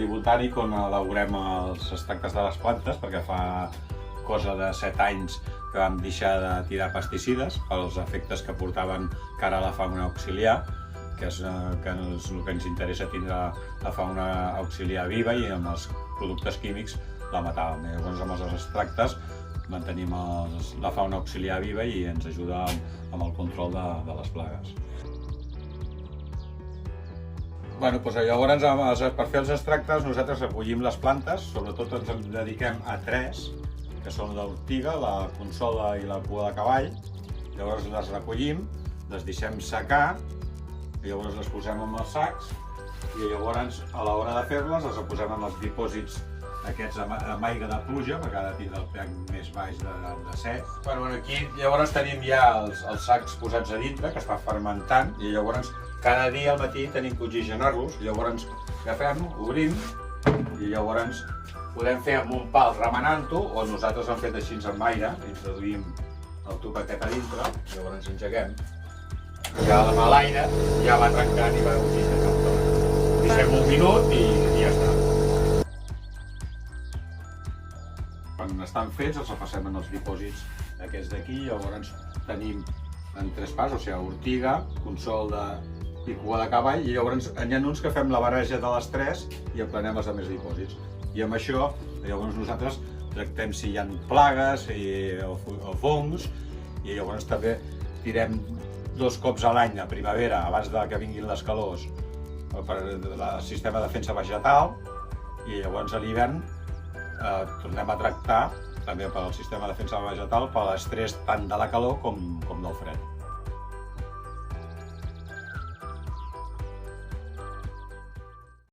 jardí botànic on elaborem els extractes de les plantes, perquè fa cosa de 7 anys que vam deixar de tirar pesticides pels efectes que portaven cara a la fauna auxiliar, que és el que ens interessa, tindre la fauna auxiliar viva, i amb els productes químics la matàvem. Llavors amb els extractes mantenim la fauna auxiliar viva i ens ajuda amb el control de les plagues. Llavors, per fer els extractes nosaltres recollim les plantes, sobretot ens dediquem a 3, que són l'ortiga, la consola i la cua de cavall. Llavors les recollim, les deixem secar, llavors les posem en els sacs i llavors a l'hora de fer-les les posem en els dipòsits aquests amb aigua de pluja, perquè ha de tindre el pH més baix de 7. Aquí llavors tenim ja els sacs posats a dintre, que està fermentant, i llavors cada dia al matí tenim que oxigenar-los. Llavors agafem, obrim, i llavors podem fer amb un pal remenant-ho, o nosaltres hem fet així amb aire, introduïm el tub aquest a dintre, llavors engeguem. Ja amb l'aire ja va trencant i va oxigenant tot. Deixem un minut i ja està. Quan estan fets els passem en els dipòsits aquests d'aquí, llavors tenim en 3 parts, o sigui, ortiga, consol i cua de cavall, i llavors n'hi ha uns que fem la barreja de les 3 i emplenem els altres dipòsits. I amb això llavors nosaltres tractem si hi ha plagues o fongs, i llavors també tirem 2 cops a l'any a primavera, abans que vinguin les calors, per el sistema de defensa vegetal, i llavors a l'hivern tornem a tractar també pel sistema de defensa vegetal per l'estrès tant de la calor com del fred.